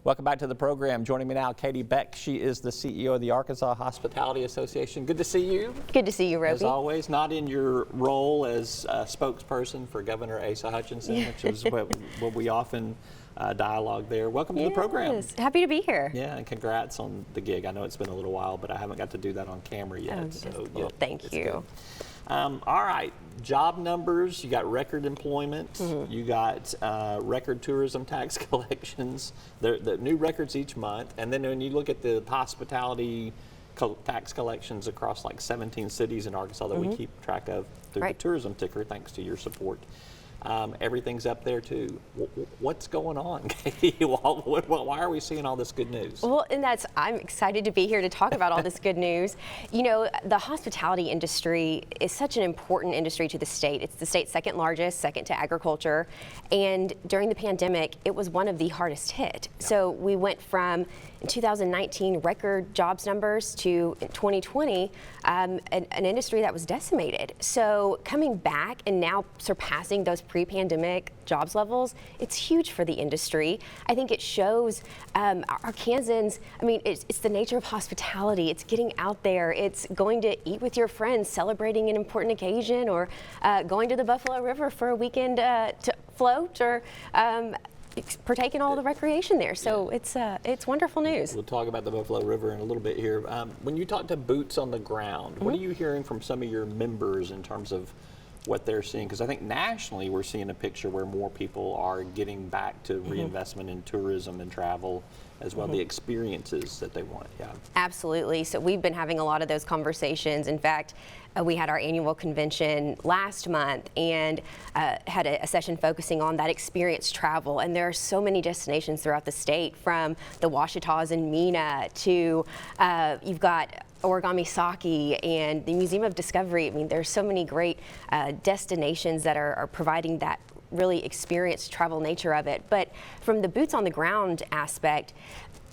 Welcome back to the program. Joining me now, Katie Beck. She is the CEO of the Arkansas Hospitality Association. Good to see you. Good to see you, Roby. As always, not in your role as a spokesperson for Governor Asa Hutchinson, which is what we often dialogue there. Welcome to the program. Happy to be here. Yeah, and congrats on the gig. I know it's been a little while, but I haven't got to do that on camera yet. Well, thank you. Good. All right, job numbers, you got record employment, you got record tourism tax collections, the new records each month, and then when you look at the hospitality tax collections across like 17 cities in Arkansas that we keep track of through the tourism ticker, thanks to your support. Everything's up there too. What's going on, Katie? Why are we seeing all this good news? Well, and I'm excited to be here to talk about all this good news. You know, the hospitality industry is such an important industry to the state. It's the state's second largest, second to agriculture. And during the pandemic, it was one of the hardest hit. Yeah. So we went from, in 2019, record jobs numbers to in 2020, an industry that was decimated. So coming back and now surpassing those pre-pandemic jobs levels, it's huge for the industry. I think it shows Arkansans, I mean, it's the nature of hospitality. It's getting out there. It's going to eat with your friends, celebrating an important occasion, or going to the Buffalo River for a weekend to float, or partake in all the recreation there. So it's wonderful news. We'll talk about the Buffalo River in a little bit here. When you talk to boots on the ground, what are you hearing from some of your members in terms of what they're seeing? Because I think nationally we're seeing a picture where more people are getting back to reinvestment in tourism and travel, as well the experiences that they want. Yeah, absolutely. So we've been having a lot of those conversations. In fact, we had our annual convention last month and had a session focusing on that experience travel. And there are so many destinations throughout the state, from the Washitas and Mena to you've got Origami Sake and the Museum of Discovery. I mean, there's so many great destinations that are providing that really experienced travel nature of it. But from the boots on the ground aspect,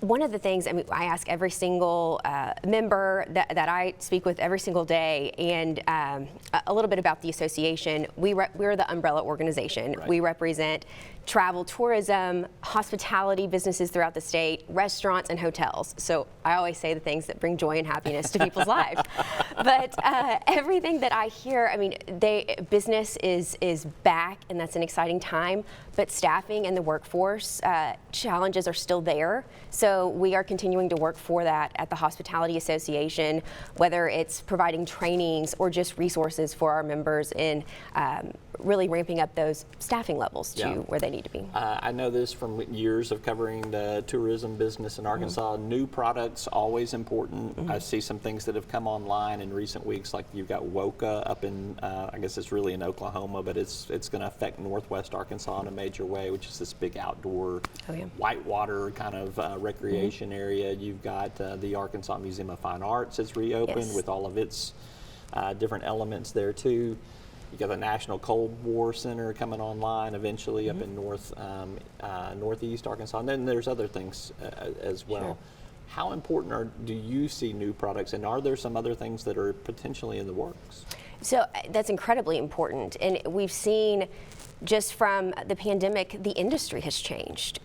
one of the things, I mean, I ask every single member that I speak with every single day, and a little bit about the association. We're the umbrella organization. Right. We represent travel, tourism, hospitality businesses throughout the state, restaurants, and hotels. So I always say the things that bring joy and happiness to people's lives. But everything that I hear, I mean, business is back, and that's an exciting time. But staffing and the workforce challenges are still there. So we are continuing to work for that at the Hospitality Association, whether it's providing trainings or just resources for our members in really ramping up those staffing levels to where they need to be. I know this from years of covering the tourism business in Arkansas. New products, always important. I see some things that have come online in recent weeks, like you've got Woka up in, I guess it's really in Oklahoma, but it's going to affect Northwest Arkansas in a major way, which is this big outdoor whitewater kind of recreation area. You've got the Arkansas Museum of Fine Arts has reopened with all of its different elements there too. You got the National Cold War Center coming online eventually up in northeast Arkansas, and then there's other things as well. Sure. How important do you see new products, and are there some other things that are potentially in the works? So that's incredibly important, and we've seen just from the pandemic, the industry has changed.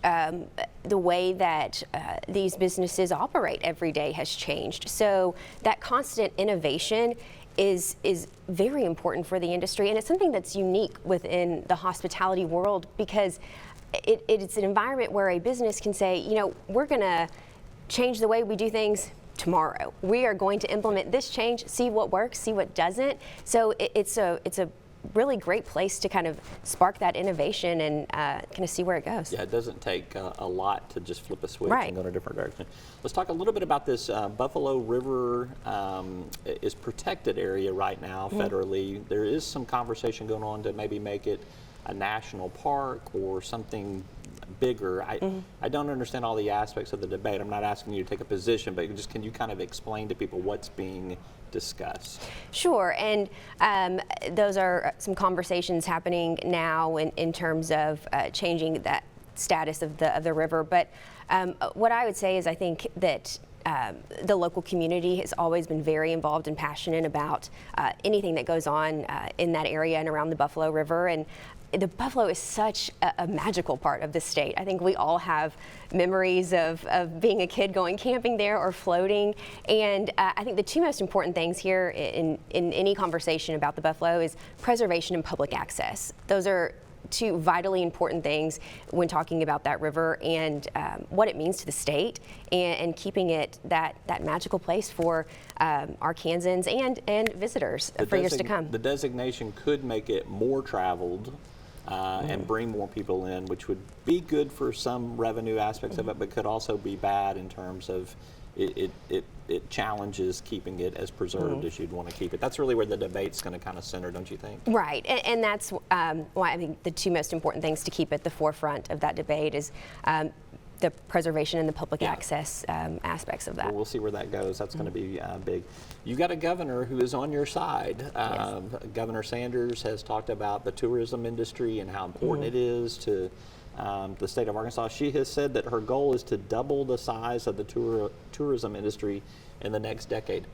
The way that these businesses operate every day has changed. So that constant innovation is very important for the industry, and it's something that's unique within the hospitality world, because it's an environment where a business can say, you know, we're going to change the way we do things tomorrow. We are going to implement this change, see what works, see what doesn't. So it's a really great place to kind of spark that innovation and kind of see where it goes. Yeah, it doesn't take a lot to just flip a switch and go in a different direction. Let's talk a little bit about this Buffalo River is protected area right now federally. There is some conversation going on to maybe make it a national park or something bigger. I don't understand all the aspects of the debate. I'm not asking you to take a position, but just can you kind of explain to people what's being discussed? Sure, and those are some conversations happening now in terms of changing that status of the river. But what I would say is I think that the local community has always been very involved and passionate about anything that goes on in that area and around the Buffalo River. And the buffalo is such a magical part of the state. I think we all have memories of being a kid going camping there or floating. And I think the two most important things here in any conversation about the buffalo is preservation and public access. Those are two vitally important things when talking about that river and what it means to the state and keeping it that magical place for Arkansans and visitors for years to come. The designation could make it more traveled and bring more people in, which would be good for some revenue aspects of it, but could also be bad in terms of it challenges keeping it as preserved as you'd want to keep it. That's really where the debate's going to kind of center, don't you think? Right, and that's why I think the two most important things to keep at the forefront of that debate is the preservation and the public access aspects of that. Well, we'll see where that goes. That's going to be big. You got a governor who is on your side. Yes. Governor Sanders has talked about the tourism industry and how important it is to the state of Arkansas. She has said that her goal is to double the size of the tourism industry in the next decade.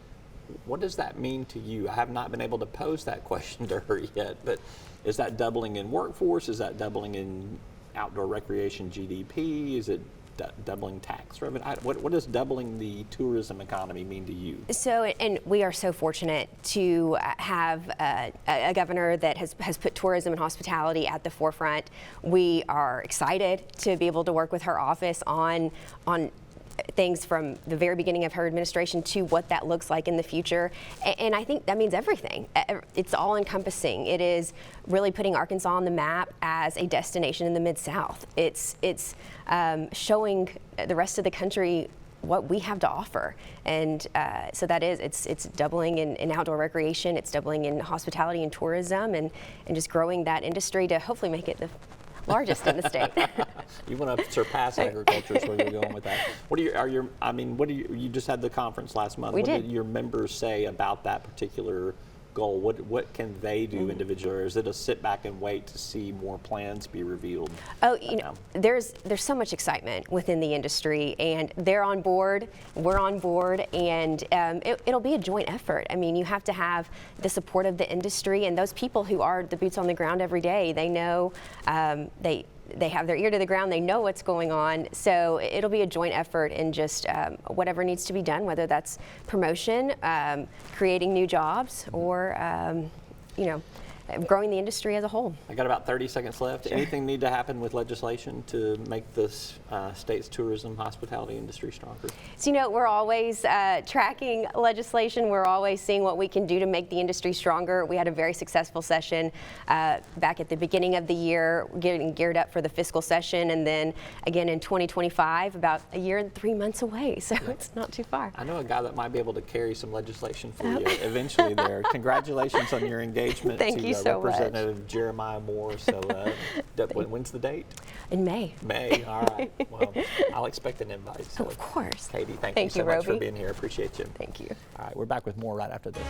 What does that mean to you? I have not been able to pose that question to her yet, but is that doubling in workforce? Is that doubling in outdoor recreation GDP? Is it doubling tax revenue? What does doubling the tourism economy mean to you? So, and we are so fortunate to have a governor that has put tourism and hospitality at the forefront. We are excited to be able to work with her office on things from the very beginning of her administration to what that looks like in the future. And I think that means everything. It's all encompassing. It is really putting Arkansas on the map as a destination in the Mid-South. It's showing the rest of the country what we have to offer. And so that is, it's doubling in outdoor recreation, it's doubling in hospitality and tourism, and just growing that industry to hopefully make it the largest in the state. You want to surpass agriculture is where you're going with that. You just had the conference last month. We what did. Did your members say about that particular goal? What can they do individually, or is it a sit back and wait to see more plans be revealed? Oh, there's so much excitement within the industry, and they're on board, we're on board, and it'll be a joint effort. I mean, you have to have the support of the industry, and those people who are the boots on the ground every day. They know they have their ear to the ground, they know what's going on, so it'll be a joint effort in just whatever needs to be done, whether that's promotion, creating new jobs, or growing the industry as a whole. I got about 30 seconds left. Sure. Anything need to happen with legislation to make this state's tourism hospitality industry stronger? So, we're always tracking legislation. We're always seeing what we can do to make the industry stronger. We had a very successful session back at the beginning of the year, getting geared up for the fiscal session, and then again in 2025, about a year and 3 months away. So it's not too far. I know a guy that might be able to carry some legislation for you eventually there. Congratulations on your engagement. Thank you so much. Representative Jeremiah Moore. So when's the date? In May. May. All right. Well, I'll expect an invite. So. Of course. Katie, thank you so much for being here. Appreciate you. Thank you. All right. We're back with more right after this.